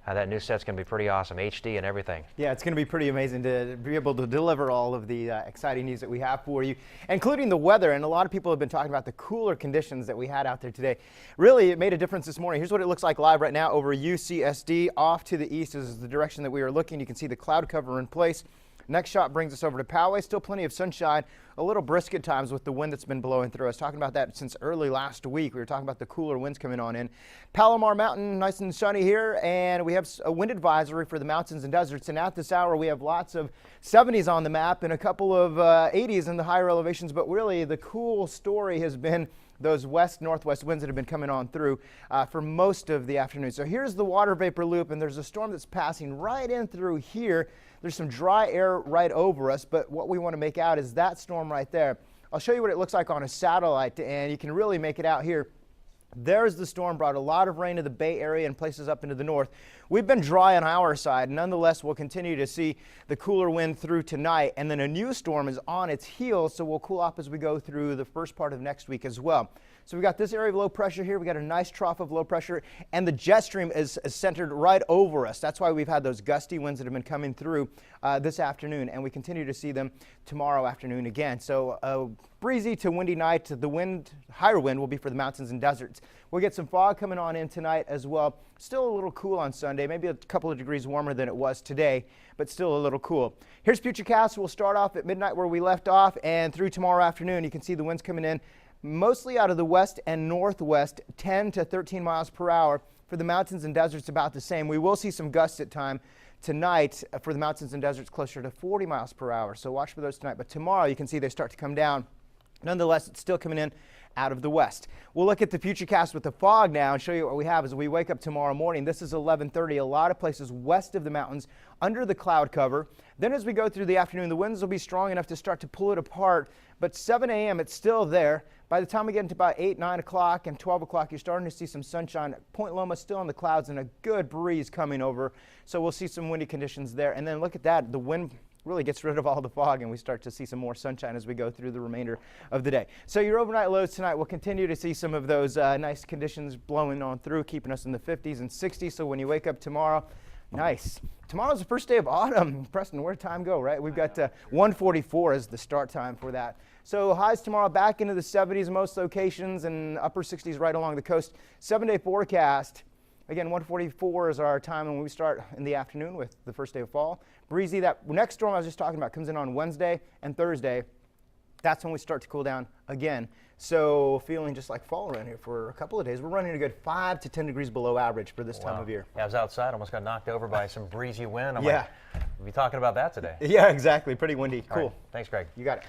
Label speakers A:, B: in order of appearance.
A: That new set's going to be pretty awesome, HD and everything.
B: Yeah, it's going to be pretty amazing to be able to deliver all of the exciting news that we have for you, including the weather. And a lot of people have been talking about the cooler conditions that we had out there today. Really, it made a difference this morning. Here's what it looks like live right now over UCSD. Off to the east is the direction that we are looking. You can see the cloud cover in place. Next shot brings us over to Poway. Still plenty of sunshine, a little brisk at times with the wind that's been blowing through. I was talking about that since early last week. We were talking about the cooler winds coming on in. Palomar Mountain, nice and sunny here, and we have a wind advisory for the mountains and deserts. And at this hour, we have lots of 70s on the map and a couple of 80s in the higher elevations. But really, the cool story has been those west-northwest winds that have been coming on through for most of the afternoon. So here's the water vapor loop, and there's a storm that's passing right in through here. There's some dry air right over us, but what we want to make out is that storm right there. I'll show you what it looks like on a satellite, and you can really make it out here. There's the storm, brought a lot of rain to the Bay Area and places up into the north. We've been dry on our side. Nonetheless, we'll continue to see the cooler wind through tonight, and then a new storm is on its heels, so we'll cool off as we go through the first part of next week as well. So we got this area of low pressure here. We got a nice trough of low pressure, and the jet stream is centered right over us. That's why we've had those gusty winds that have been coming through this afternoon, and we continue to see them tomorrow afternoon again. So a breezy to windy night. The wind, higher wind, will be for the mountains and deserts. We'll get some fog coming on in tonight as well. Still a little cool on Sunday, maybe a couple of degrees warmer than it was today, but still a little cool. Here's FUTURECAST. We'll start off at midnight where we left off, and through tomorrow afternoon, you can see the winds coming in mostly out of the west and northwest, 10 to 13 miles per hour. For the mountains and deserts, about the same. We will see some gusts at time tonight for the mountains and deserts, closer to 40 miles per hour. So watch for those tonight. But tomorrow, you can see they start to come down. Nonetheless, it's still coming in out of the west. We'll look at the FUTURECAST with the fog now and show you what we have as we wake up tomorrow morning. This is 11:30. A lot of places west of the mountains under the cloud cover. Then as we go through the afternoon, the winds will be strong enough to start to pull it apart. But 7 a.m., it's still there. By the time we get into about 8, 9 o'clock and 12 o'clock, you're starting to see some sunshine. Point Loma still in the clouds and a good breeze coming over. So we'll see some windy conditions there. And then look at that. The wind really gets rid of all the fog, and we start to see some more sunshine as we go through the remainder of the day. So your overnight lows tonight, will continue to see some of those nice conditions blowing on through, keeping us in the 50s and 60s. So when you wake up tomorrow, nice. Tomorrow's the first day of autumn. Preston, where'd time go, right? We've got 1:44 as the start time for that. So highs tomorrow back into the 70s most locations and upper 60s right along the coast. 7-day forecast. Again, 1:44 is our time when we start in the afternoon with the first day of fall. Breezy. That next storm I was just talking about comes in on Wednesday and Thursday. That's when we start to cool down again. So feeling just like fall around here for a couple of days. We're running a good 5 to 10 degrees below average for this time of year.
A: Yeah, I was outside, almost got knocked over by some breezy wind. I'm
B: yeah.
A: like, we'll be talking about that today.
B: Yeah, exactly. Pretty windy. Cool.
A: Right. Thanks, Greg.
B: You got it.